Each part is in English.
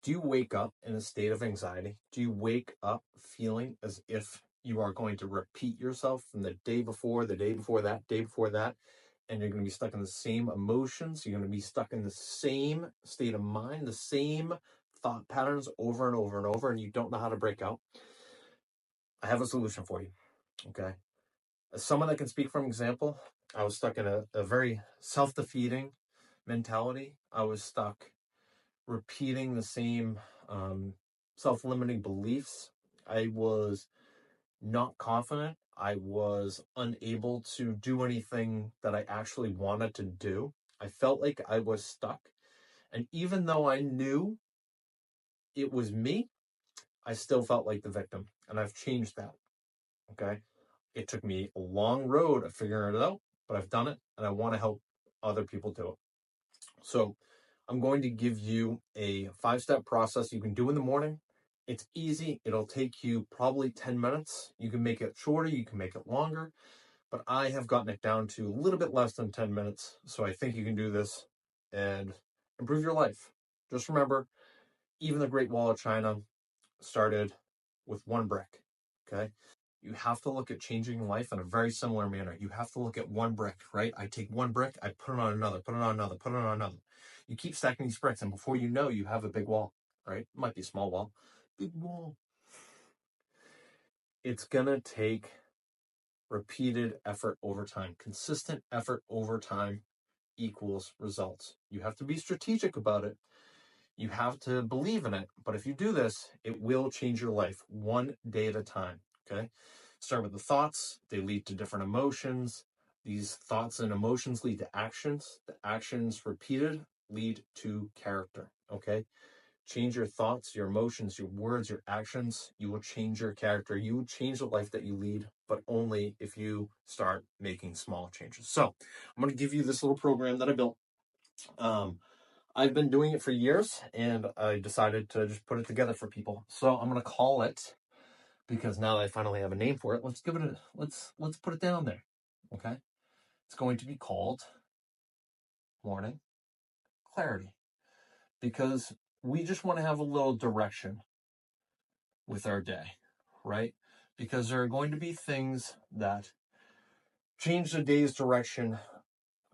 Do you wake up in a state of anxiety? Do you wake up feeling as if you are going to repeat yourself from the day before, the day before that, day before that, and you're going to be stuck in the same emotions? You're going to be stuck in the same state of mind, the same thought patterns over and over and over, and you don't know how to break out? I have a solution for you, okay? As someone that can speak from example, I was stuck in a very self-defeating mentality. I was stuck repeating the same self-limiting beliefs. I was not confident. I was unable to do anything that I actually wanted to do. I felt like I was stuck. And even though I knew it was me, I still felt like the victim. And I've changed that. Okay. It took me a long road of figuring it out, but I've done it and I want to help other people do it. So I'm going to give you a 5-step process you can do in the morning. It's easy. It'll take you probably 10 minutes. You can make it shorter, you can make it longer, but I have gotten it down to a little bit less than 10 minutes. So I think you can do this and improve your life. Just remember, even the Great Wall of China started with one brick. Okay. You have to look at changing life in a very similar manner. You have to look at one brick, right? I take one brick, I put it on another, put it on another, put it on another. You keep stacking these bricks, and before you know, you have a big wall, right? It might be a small wall. Big wall. It's going to take repeated effort over time. Consistent effort over time equals results. You have to be strategic about it. You have to believe in it. But if you do this, it will change your life one day at a time. Okay. Start with the thoughts. They lead to different emotions. These thoughts and emotions lead to actions. The actions repeated lead to character. Okay. Change your thoughts, your emotions, your words, your actions. You will change your character. You will change the life that you lead, but only if you start making small changes. So I'm going to give you this little program that I built. I've been doing it for years, and I decided to just put it together for people. So I'm going to call it, because now that I finally have a name for it, let's put it down there. Okay. It's going to be called Morning Clarity, because we just want to have a little direction with our day, right? Because there are going to be things that change the day's direction.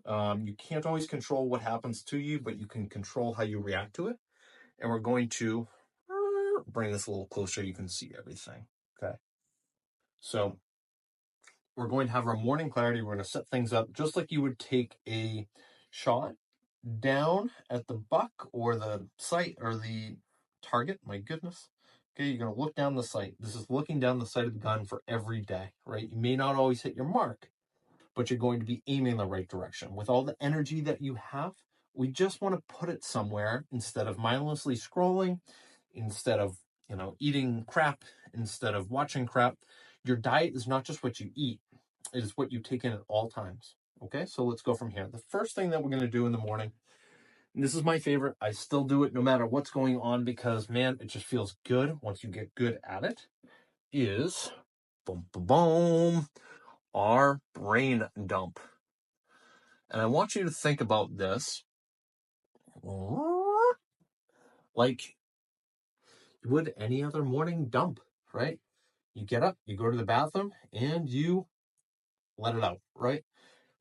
You can't always control what happens to you, but you can control how you react to it. And we're going to bring this a little closer. You can see everything. Okay. So we're going to have our morning clarity. We're going to set things up just like you would take a shot down at the buck or the sight or the target. My goodness. Okay, you're going to look down the sight. This is looking down the sight of the gun for every day, right? You may not always hit your mark, but you're going to be aiming in the right direction. With all the energy that you have, we just want to put it somewhere instead of mindlessly scrolling, instead of, eating crap, instead of watching crap. Your diet is not just what you eat, it is what you take in at all times. Okay, so let's go from here. The first thing that we're going to do in the morning, and this is my favorite, I still do it no matter what's going on because, man, it just feels good once you get good at it, is boom, boom, boom, our brain dump. And I want you to think about this like you would any other morning dump, right? You get up, you go to the bathroom, and you let it out, right?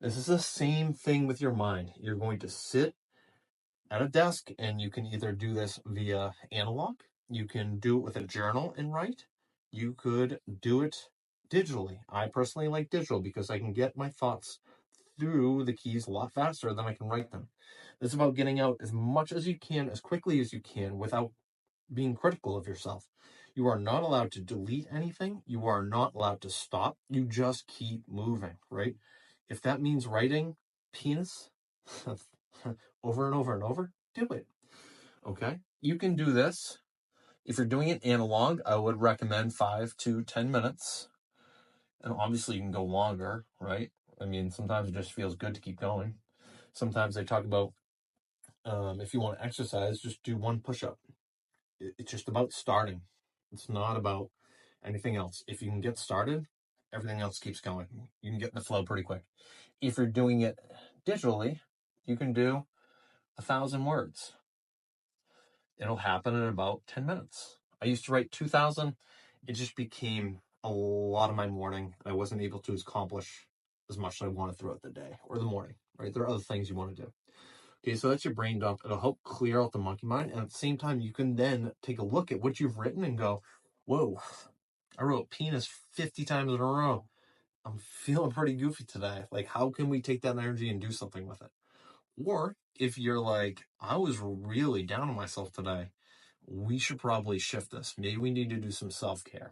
This is the same thing with your mind. You're going to sit at a desk, and you can either do this via analog, you can do it with a journal and write, you could do it digitally. I personally like digital because I can get my thoughts through the keys a lot faster than I can write them. It's about getting out as much as you can, as quickly as you can, without being critical of yourself. You are not allowed to delete anything. You are not allowed to stop. You just keep moving, right? If that means writing penis over and over and over, do it. Okay? You can do this. If you're doing it analog, I would recommend 5 to 10 minutes. And obviously you can go longer, right? I mean, sometimes it just feels good to keep going. Sometimes they talk about if you want to exercise, just do one push-up. It's just about starting. It's not about anything else. If you can get started, everything else keeps going. You can get in the flow pretty quick. If you're doing it digitally, you can do 1,000 words. It'll happen in about 10 minutes. I used to write 2,000. It just became a lot of my morning. I wasn't able to accomplish as much as I wanted throughout the day or the morning, right? There are other things you want to do. Okay, so that's your brain dump. It'll help clear out the monkey mind. And at the same time, you can then take a look at what you've written and go, whoa, I wrote penis 50 times in a row. I'm feeling pretty goofy today. Like, how can we take that energy and do something with it? Or if you're like, I was really down on myself today, we should probably shift this. Maybe we need to do some self-care,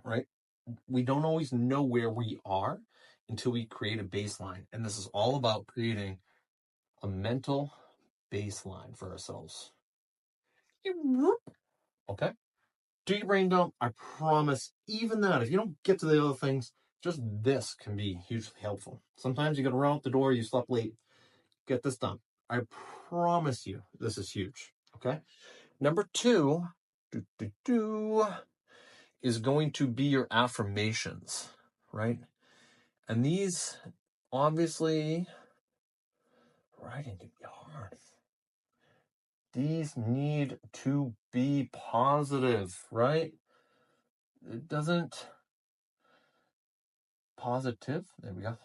right? We don't always know where we are until we create a baseline. And this is all about creating a mental baseline for ourselves. Okay? Do your brain dump. I promise, even that, if you don't get to the other things, just this can be hugely helpful. Sometimes you got to run out the door, you slept late. Get this done. I promise you, this is huge. Okay? Number 2 is going to be your affirmations, right? And these, obviously, writing can be hard. These need to be positive, right? It doesn't... Positive. There we go.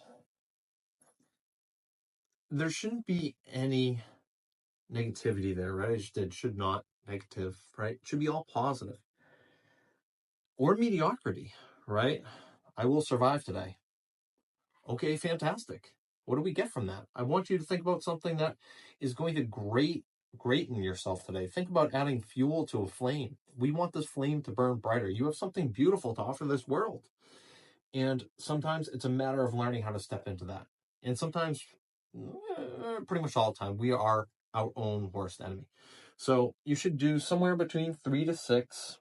There shouldn't be any negativity there, right? I just did should not negative, right? It should be all positive. Or mediocrity, right? I will survive today. Okay, fantastic. What do we get from that? I want you to think about something that is going to greaten yourself today. Think about adding fuel to a flame. We want this flame to burn brighter. You have something beautiful to offer this world. And sometimes it's a matter of learning how to step into that. And sometimes, pretty much all the time, we are our own worst enemy. So you should do somewhere between 3 to 6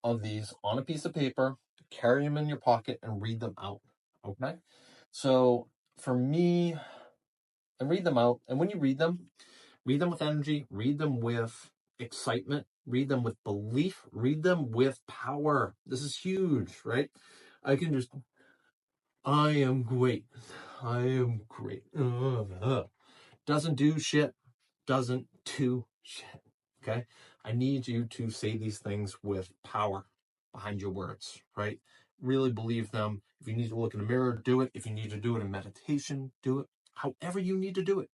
of these on a piece of paper, carry them in your pocket, and read them out. Okay? So for me, and read them out. And when you read them with energy, read them with excitement, read them with belief, read them with power. This is huge, right? I am great. I am great. Doesn't do shit. Doesn't do shit. Okay? I need you to say these things with power behind your words, right? Really believe them. If you need to look in the mirror, do it. If you need to do it in meditation, do it. However you need to do it,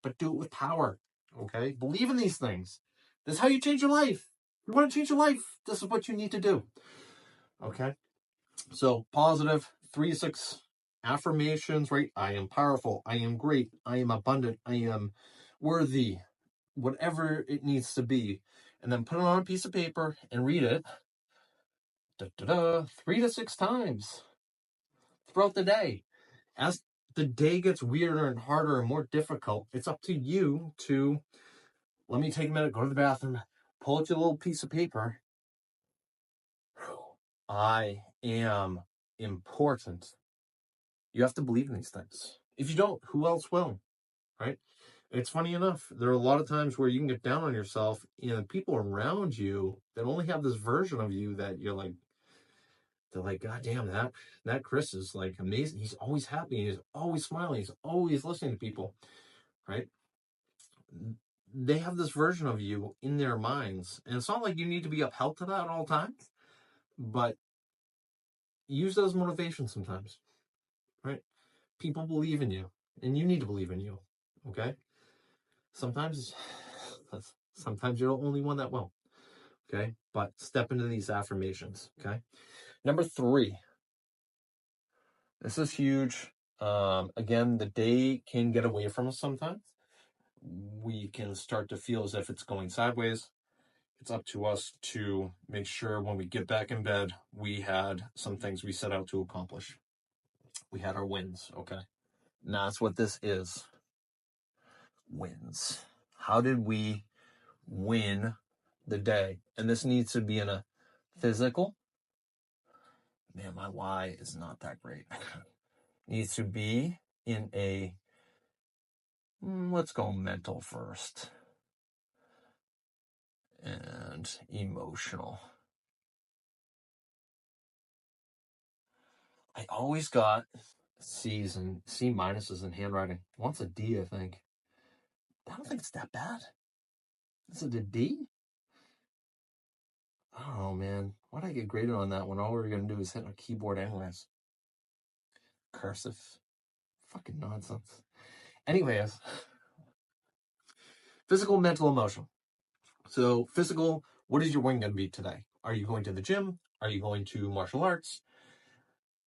but do it with power. Okay? Believe in these things. This is how you change your life. You want to change your life, this is what you need to do. Okay? So positive, 3 to 6 affirmations, right? I am powerful. I am great. I am abundant. I am worthy. Whatever it needs to be. And then put it on a piece of paper and read it 3 to 6 times throughout the day. As the day gets weirder and harder and more difficult, it's up to you to, let me take a minute, go to the bathroom, pull out your little piece of paper. I am important. You have to believe in these things. If you don't, who else will, right? It's funny enough, there are a lot of times where you can get down on yourself, and people around you that only have this version of you that you're like, they're like, God damn, that Chris is like amazing. He's always happy. He's always smiling. He's always listening to people, right? They have this version of you in their minds. And it's not like you need to be upheld to that at all times, but use those motivations sometimes, right? People believe in you, and you need to believe in you, okay? Sometimes you're the only one that will, okay? But step into these affirmations, okay? Number 3. This is huge. Again, the day can get away from us sometimes. We can start to feel as if it's going sideways. It's up to us to make sure when we get back in bed, we had some things we set out to accomplish. We had our wins, okay? And that's what this is. Wins. How did we win the day? And this needs to be in a physical. Man, my Y is not that great. Needs to be in a, let's go mental first. And emotional. I always got C's and C minuses in handwriting. Once a D, I think. I don't think it's that bad. Is it a D? I don't know, man. Why'd I get graded on that when all we were going to do is hit a keyboard anyways? Cursive. Fucking nonsense. Anyways, physical, mental, emotional. So physical, what is your win going to be today? Are you going to the gym? Are you going to martial arts?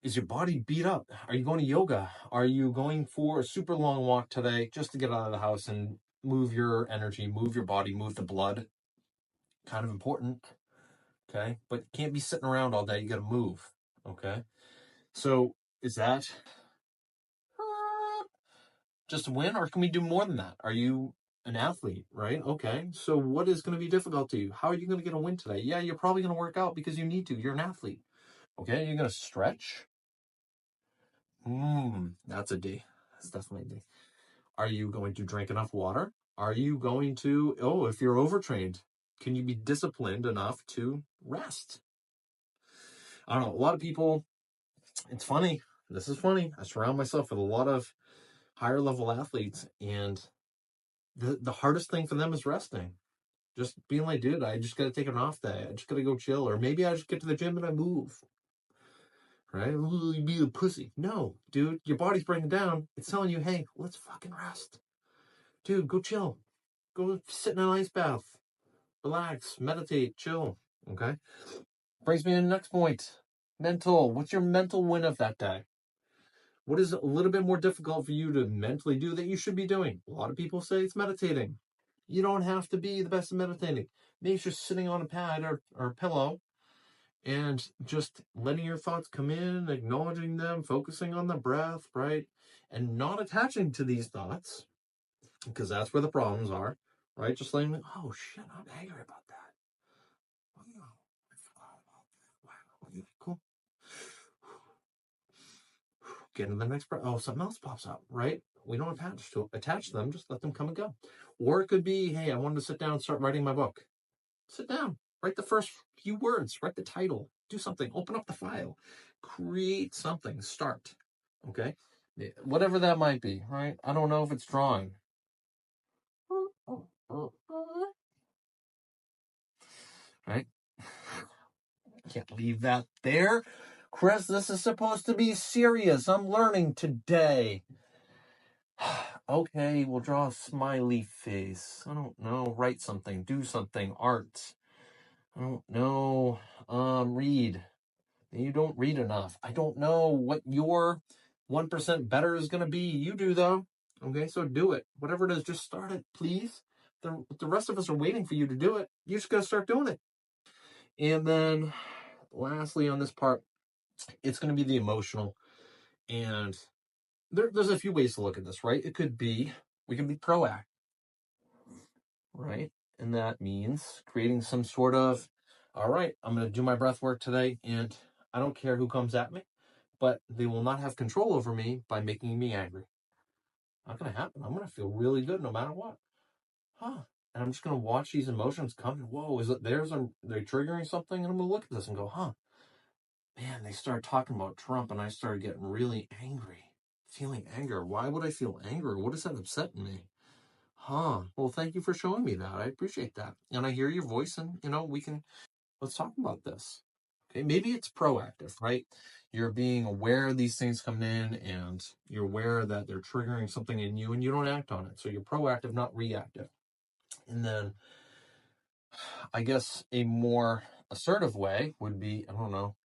Is your body beat up? Are you going to yoga? Are you going for a super long walk today just to get out of the house and move your energy, move your body, move the blood? Kind of important. Okay. But you can't be sitting around all day. You got to move. Okay. So is that just a win, or can we do more than that? Are you an athlete, right? Okay. So what is going to be difficult to you? How are you going to get a win today? Yeah, you're probably going to work out because you need to. You're an athlete. Okay. You're going to stretch. That's a D. That's definitely a D. Are you going to drink enough water? Are you going to, if you're overtrained, can you be disciplined enough to rest? I don't know. A lot of people, it's funny. This is funny. I surround myself with a lot of higher level athletes, and the hardest thing for them is resting. Just being like, dude, I just got to take an off day. I just got to go chill. Or maybe I just get to the gym and I move. Right? Ooh, you be a pussy. No, dude, your body's breaking down. It's telling you, hey, let's fucking rest. Dude, go chill. Go sit in an ice bath. Relax, meditate, chill. Okay? Brings me to the next point. Mental. What's your mental win of that day? What is a little bit more difficult for you to mentally do that you should be doing? A lot of people say it's meditating. You don't have to be the best at meditating. Maybe it's just sitting on a pad or a pillow and just letting your thoughts come in, acknowledging them, focusing on the breath, right? And not attaching to these thoughts, because that's where the problems are, right? Just letting them, oh shit, I'm angry about that. Oh, I forgot about that. Wow, okay, cool. Get into the next breath. Oh, something else pops up, right? We don't attach them, just let them come and go. Or it could be, hey, I wanted to sit down and start writing my book. Sit down, write the first few words, write the title, do something, open up the file, create something, start. Okay? Whatever that might be, right? I don't know if it's drawing. Right? Can't leave that there. Chris, this is supposed to be serious. I'm learning today. Okay, we'll draw a smiley face. I don't know. Write something. Do something. Art. I don't know. Read. You don't read enough. I don't know what your 1% better is going to be. You do, though. Okay, so do it. Whatever it is, just start it, please. The rest of us are waiting for you to do it. You just got to start doing it. And then lastly on this part, it's going to be the emotional. And there's a few ways to look at this, right? It could be, we can be proactive, right? And that means creating some sort of, all right, I'm going to do my breath work today, and I don't care who comes at me, but they will not have control over me by making me angry. Not going to happen. I'm going to feel really good no matter what. And I'm just going to watch these emotions come. Whoa, is it theirs? Are they triggering something? And I'm going to look at this and go, man, they started talking about Trump, and I started getting really angry. Feeling anger. Why would I feel anger? What is that upsetting me? Well, thank you for showing me that. I appreciate that. And I hear your voice, and, let's talk about this. Okay, maybe it's proactive, right? You're being aware of these things coming in, and you're aware that they're triggering something in you, and you don't act on it. So you're proactive, not reactive. And then I guess a more assertive way would be, I don't know,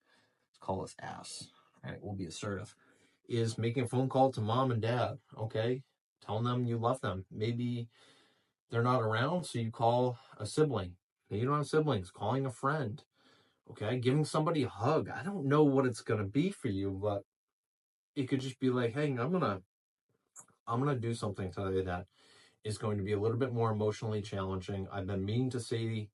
let's call this ass. All right, we'll be assertive. Is making a phone call to mom and dad, okay? Telling them you love them. Maybe they're not around, so you call a sibling. Maybe you don't have siblings. Calling a friend, okay? Giving somebody a hug. I don't know what it's going to be for you, but it could just be like, hey, I'm gonna do something today that is going to be a little bit more emotionally challenging. I've been meaning to say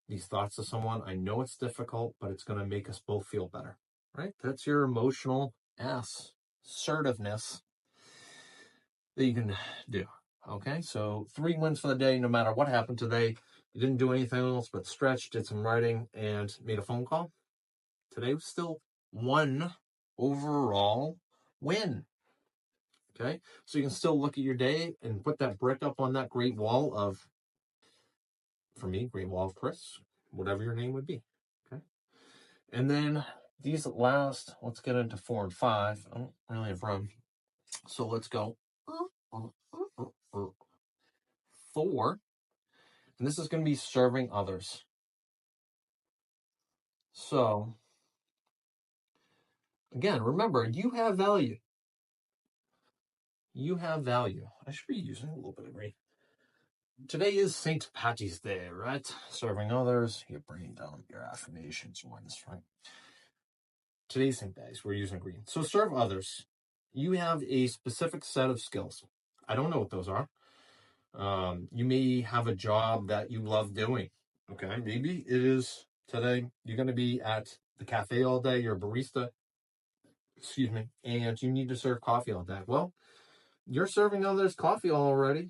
these thoughts to someone. I know it's difficult, but it's going to make us both feel better, right? That's your emotional assertiveness that you can do. Okay, so 3 wins for the day, no matter what happened today. You didn't do anything else but stretch, did some writing, and made a phone call. Today was still 1 overall win. Okay, so you can still look at your day and put that brick up on that great wall of for me, green wall of Chris, whatever your name would be. Okay. And then these last, let's get into 4 and 5. I don't really have room. So let's go 4. And this is going to be serving others. So, again, remember, you have value. You have value. I should be using a little bit of green. Today is St. Patty's Day, right? Serving others. You're bringing down your affirmations ones, right? Today's St. Patty's. We're using green. So serve others. You have a specific set of skills. I don't know what those are. You may have a job that you love doing. Okay. Maybe it is today. You're going to be at the cafe all day. You're a barista. Excuse me. And you need to serve coffee all day. Well, you're serving others coffee already.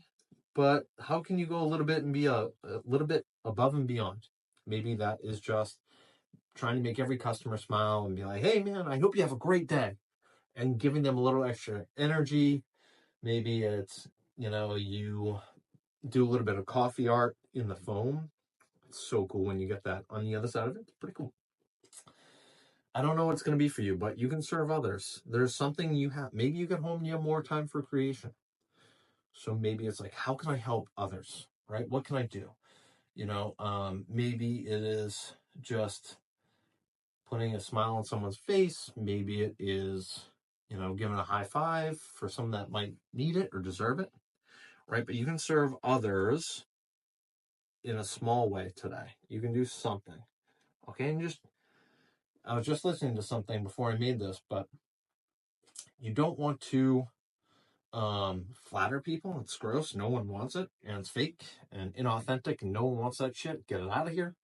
But how can you go a little bit and be a little bit above and beyond? Maybe that is just trying to make every customer smile and be like, hey, man, I hope you have a great day. And giving them a little extra energy. Maybe it's, you do a little bit of coffee art in the foam. It's so cool when you get that on the other side of it. It's pretty cool. I don't know what it's going to be for you, but you can serve others. There's something you have. Maybe you get home and you have more time for creation. So maybe it's like, how can I help others, right? What can I do? Maybe it is just putting a smile on someone's face. Maybe it is, giving a high five for someone that might need it or deserve it, right? But you can serve others in a small way today. You can do something, okay? And I was just listening to something before I made this, but you don't want to flatter people. It's gross. No one wants it, and it's fake and inauthentic, and no one wants that shit. Get it out of here.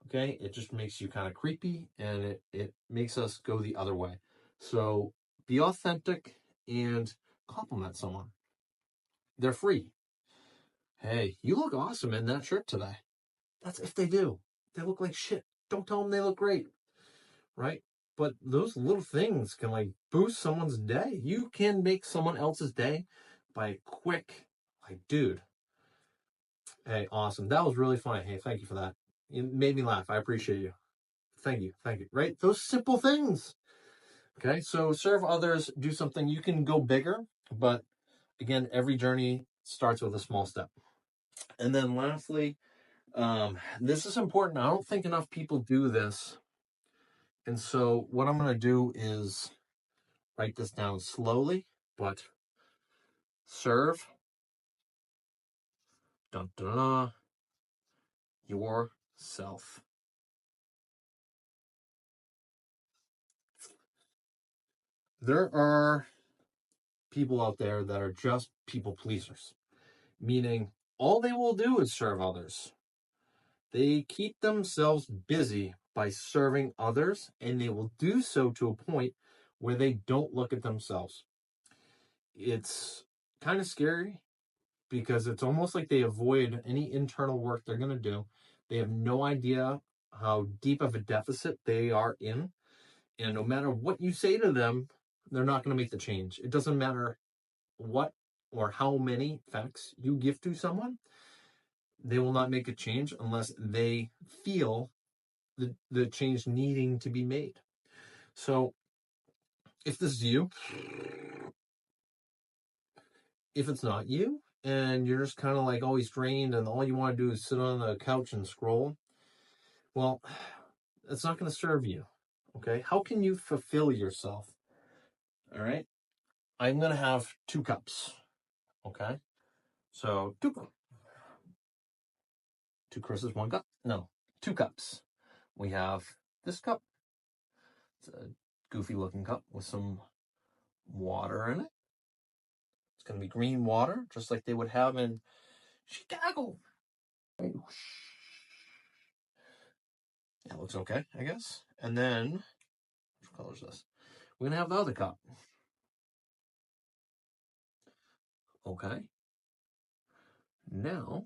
Okay, it just makes you kind of creepy, and it makes us go the other way. So be authentic and compliment someone. They're free. Hey, you look awesome in that shirt today. That's if they do. They look like shit. Don't tell them they look great, right? But those little things can like boost someone's day. You can make someone else's day by a quick, like, dude, hey, awesome. That was really funny. Hey, thank you for that. It made me laugh. I appreciate you. Thank you. Thank you. Right? Those simple things. Okay. So serve others, do something. You can go bigger, but again, every journey starts with a small step. And then lastly, this is important. I don't think enough people do this. And so what I'm going to do is write this down slowly, but serve dun, dun, dun, yourself. There are people out there that are just people pleasers, meaning all they will do is serve others. They keep themselves busy by serving others, and they will do so to a point where they don't look at themselves. It's kind of scary because it's almost like they avoid any internal work they're going to do. They have no idea how deep of a deficit they are in. And no matter what you say to them, they're not going to make the change. It doesn't matter what or how many facts you give to someone, they will not make a change unless they feel the change needing to be made. So if this is you, if it's not you, and you're just kind of like always drained and all you want to do is sit on the couch and scroll, well, it's not going to serve you. Okay. How can you fulfill yourself? All right. I'm going to have 2 cups. Okay. So 2 Chris's, 1 cup. No, 2 cups. We have this cup. It's a goofy looking cup with some water in it. It's going to be green water, just like they would have in Chicago. Yeah, it looks okay, I guess. And then, which color is this? We're going to have the other cup. Okay. Now,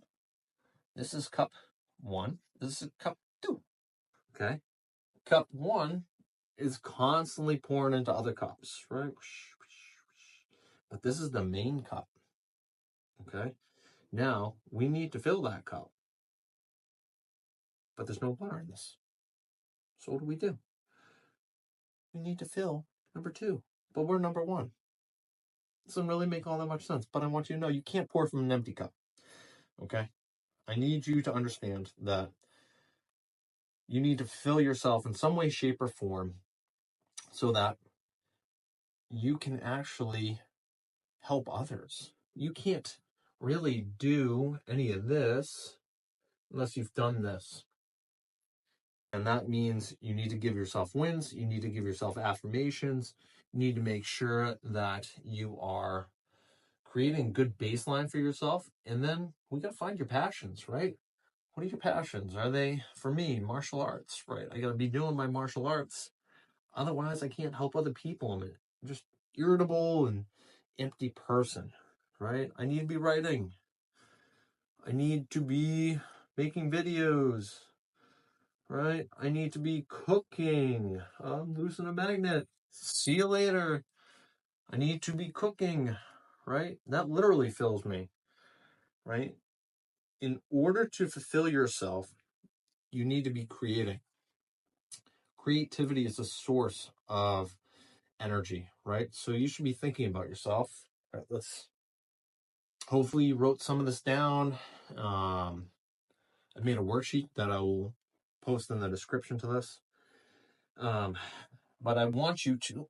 this is cup 1. This is cup 2. Okay. Cup 1 is constantly pouring into other cups, right? But this is the main cup. Okay. Now, we need to fill that cup. but there's no water in this. So what do? We need to fill number 2, but we're number 1. It doesn't really make all that much sense, but I want you to know you can't pour from an empty cup, okay? I need you to understand that you need to fill yourself in some way, shape, or form so that you can actually help others. You can't really do any of this unless you've done this. And that means you need to give yourself wins. You need to give yourself affirmations. You need to make sure that you are creating a good baseline for yourself. And then we got to find your passions, right? What are your passions? Are they, for me, martial arts, right? I got to be doing my martial arts. Otherwise, I can't help other people. I'm just irritable and empty person, right? I need to be writing. I need to be making videos, right? I need to be cooking. I'm losing a magnet. See you later. I need to be cooking, right? That literally fills me, right? In order to fulfill yourself, you need to be creating. Creativity is a source of energy, right? So you should be thinking about yourself. All right, hopefully you wrote some of this down. I made a worksheet that I will post in the description to this. But I want you to,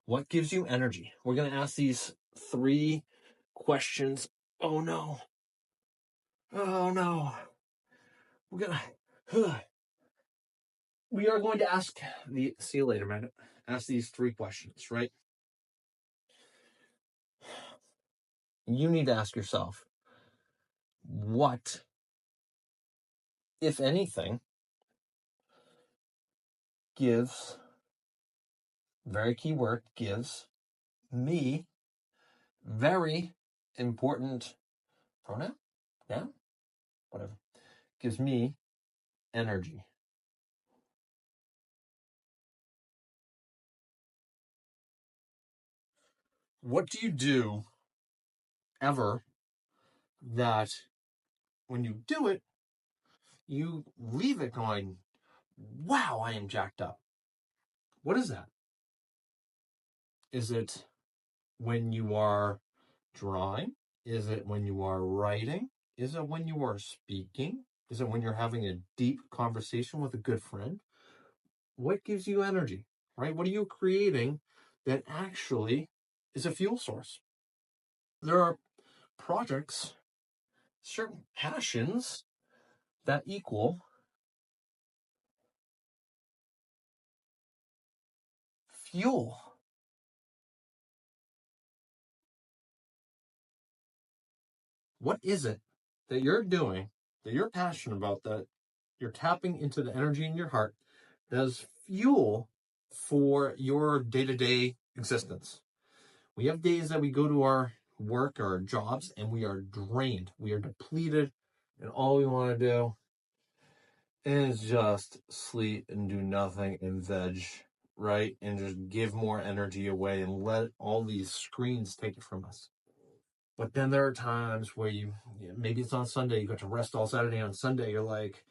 what gives you energy? We're going to ask these 3 questions. Oh no. We are going to ask see you later, man. Ask these 3 questions, right? You need to ask yourself, what, if anything, gives, very key word, gives me, very important pronoun, noun, whatever, gives me energy. What do you do ever that when you do it, you leave it going, wow, I am jacked up? What is that? Is it when you are drawing? Is it when you are writing? Is it when you are speaking? Is it when you're having a deep conversation with a good friend? What gives you energy, right? What are you creating that actually is a fuel source? There are projects, certain passions that equal fuel. What is it that you're doing, that you're passionate about, that you're tapping into the energy in your heart that is fuel for your day-to-day existence? We have days that we go to our work, our jobs, and we are drained. We are depleted, and all we want to do is just sleep and do nothing and veg, right? And just give more energy away and let all these screens take it from us. But then there are times where maybe it's on Sunday, you got to rest all Saturday. On Sunday, you're like,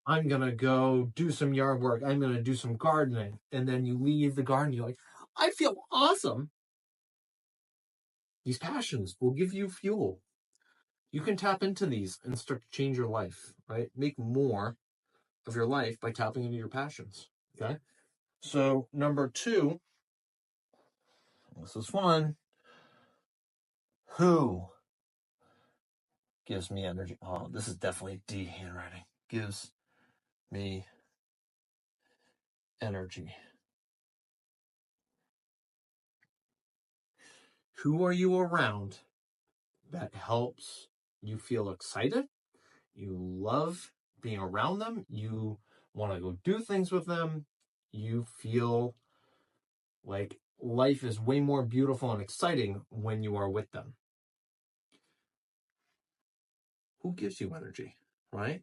I'm going to go do some yard work. I'm going to do some gardening. And then you leave the garden, you're like, I feel awesome. These passions will give you fuel. You can tap into these and start to change your life, right? Make more of your life by tapping into your passions, okay? So number 2, this is fun. Who gives me energy? Oh, this is definitely D handwriting. Gives me energy. Who are you around that helps you feel excited? You love being around them. You want to go do things with them. You feel like life is way more beautiful and exciting when you are with them. Who gives you energy, right?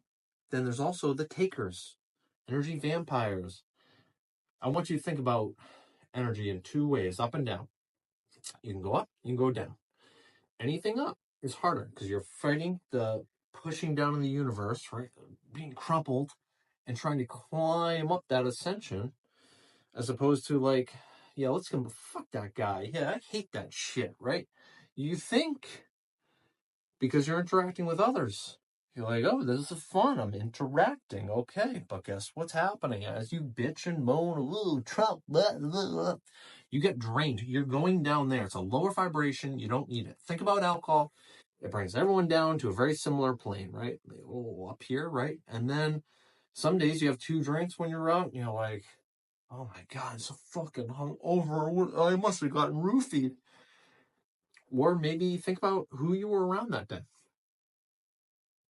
Then there's also the takers, energy vampires. I want you to think about energy in 2 ways, up and down. You can go up, you can go down. Anything up is harder because you're fighting the pushing down in the universe, right? being crumpled and trying to climb up that ascension, as opposed to like, yeah, let's go, fuck that guy. Yeah, I hate that shit, right? You think because you're interacting with others. You're like, oh, this is fun. I'm interacting. Okay. But guess what's happening? As you bitch and moan, ooh, Trump, blah, blah, blah, you get drained. You're going down there. It's a lower vibration. You don't need it. Think about alcohol. It brings everyone down to a very similar plane, right? Oh, up here, right? And then some days you have 2 drinks when you're out, and you're like, oh my God, I'm so fucking hungover. I must have gotten roofied. Or maybe think about who you were around that day.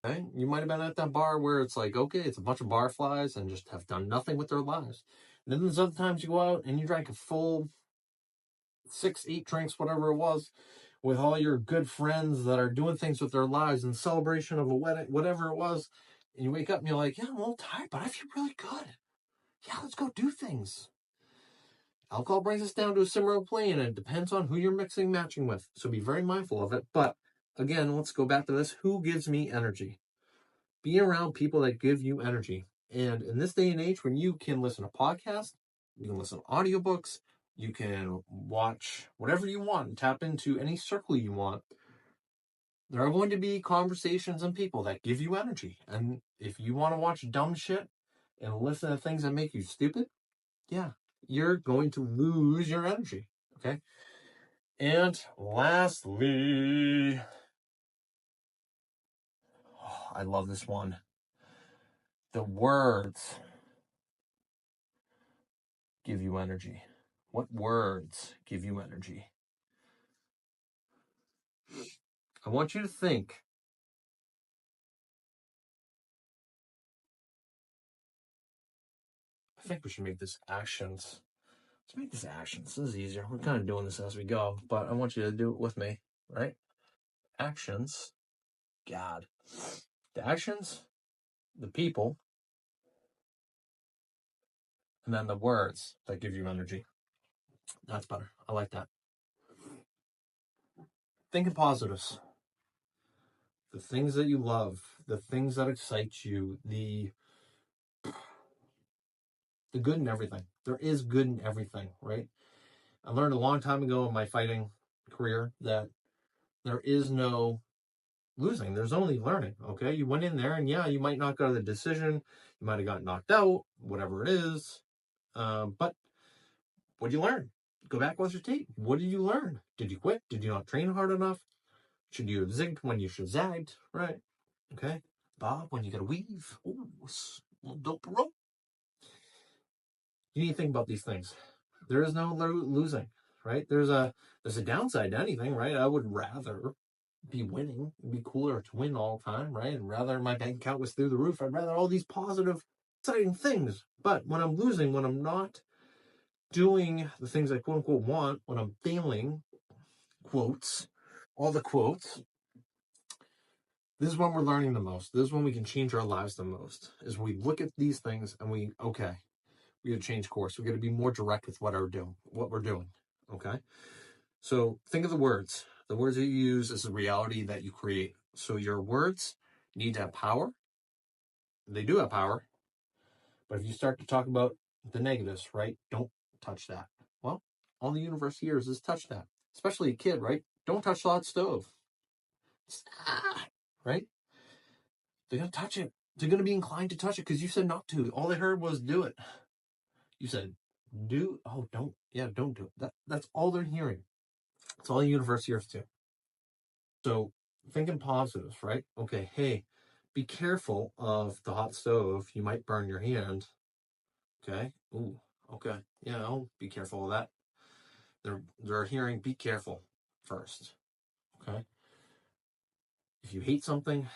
Okay? You might have been at that bar where it's like, okay, it's a bunch of barflies and just have done nothing with their lives. And then there's other times you go out and you drank a full 6, 8 drinks, whatever it was, with all your good friends that are doing things with their lives in celebration of a wedding, whatever it was. And you wake up and you're like, yeah, I'm a little tired, but I feel really good. Yeah, let's go do things. Alcohol brings us down to a similar plane, and it depends on who you're mixing, matching with. So be very mindful of it. But again, let's go back to this. Who gives me energy? Be around people that give you energy. And in this day and age, when you can listen to podcasts, you can listen to audiobooks, you can watch whatever you want and tap into any circle you want, there are going to be conversations and people that give you energy. And if you want to watch dumb shit and listen to things that make you stupid, yeah, you're going to lose your energy. Okay. And lastly, I love this one. The words give you energy. What words give you energy? I want you to think. I think we should make this actions. Let's make this actions. This is easier. We're kind of doing this as we go, but I want you to do it with me, right? Actions. God. The actions, the people, and then the words that give you energy. That's better. I like that. Think of positives. The things that you love, the things that excite you, the good in everything. There is good in everything, right? I learned a long time ago in my fighting career that there is no losing. There's only learning, okay? You went in there and yeah, you might not got the decision. You might have got knocked out, whatever it is. But what did you learn? Go back, watch your tape. What did you learn? Did you quit? Did you not train hard enough? Should you have zigged when you should have zagged? Right? Okay. Bob, when you got to weave. Ooh, little dope rope. You need to think about these things. There is no losing, right? There's a downside to anything, right? I would rather be winning. It'd be cooler to win all the time, right? And rather my bank account was through the roof. I'd rather all these positive, exciting things. But when I'm losing, when I'm not doing the things I quote unquote want, when I'm failing, quotes, all the quotes, this is when we're learning the most. This is when we can change our lives the most. Is we look at these things and we got to change course. We got to be more direct with what we're doing. Okay. So think of the words. The words that you use is the reality that you create. So your words need to have power. They do have power. But if you start to talk about the negatives, right? Don't touch that. Well, all the universe hears is touch that. Especially a kid, right? Don't touch the hot stove. Right? They're going to touch it. They're going to be inclined to touch it because you said not to. All they heard was do it. You said do. Oh, don't. Yeah, don't do it. That's all they're hearing. That's all the universe hears too. So thinking positives, right? Okay, hey, be careful of the hot stove. You might burn your hand. Okay. Ooh. Okay. Yeah, I'll be careful of that. They're hearing be careful first. Okay. If you hate something,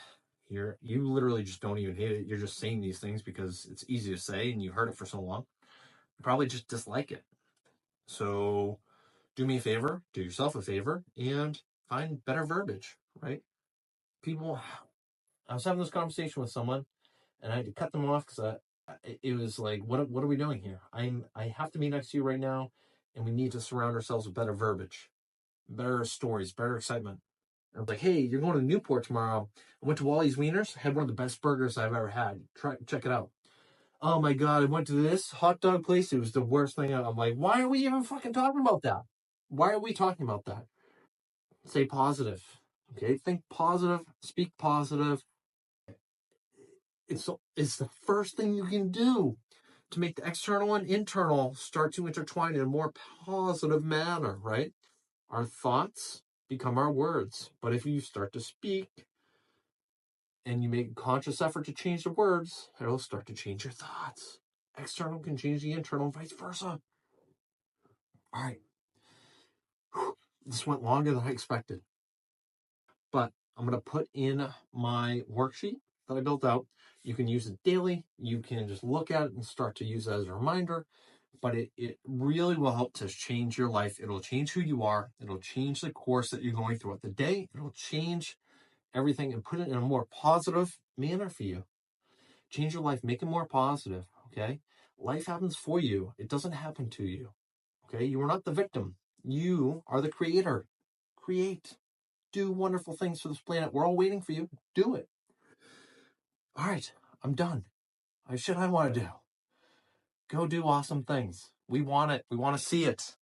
you literally just don't even hate it. You're just saying these things because it's easy to say and you heard it for so long. You probably just dislike it. So do me a favor, do yourself a favor, and find better verbiage, right? People, I was having this conversation with someone and I had to cut them off because it was like, what are we doing here? I have to be next to you right now, and we need to surround ourselves with better verbiage, better stories, better excitement. I was like, hey, you're going to Newport tomorrow. I went to Wally's Wieners, had one of the best burgers I've ever had. Check it out. Oh my God, I went to this hot dog place. It was the worst thing. I'm like, why are we even fucking talking about that? Why are we talking about that? Stay positive. Okay, think positive, speak positive. It's the first thing you can do to make the external and internal start to intertwine in a more positive manner, right? Our thoughts become our words. But if you start to speak and you make a conscious effort to change the words, it'll start to change your thoughts. External can change the internal and vice versa. All right. This went longer than I expected. But I'm going to put in my worksheet that I built out. You can use it daily. You can just look at it and start to use it as a reminder. But it really will help to change your life. It'll change who you are. It'll change the course that you're going throughout the day. It'll change everything and put it in a more positive manner for you. Change your life. Make it more positive, okay? Life happens for you. It doesn't happen to you, okay? You are not the victim. You are the creator. Create. Do wonderful things for this planet. We're all waiting for you. Do it. All right, I'm done. I want to do. Go do awesome things. We want it. We want to see it.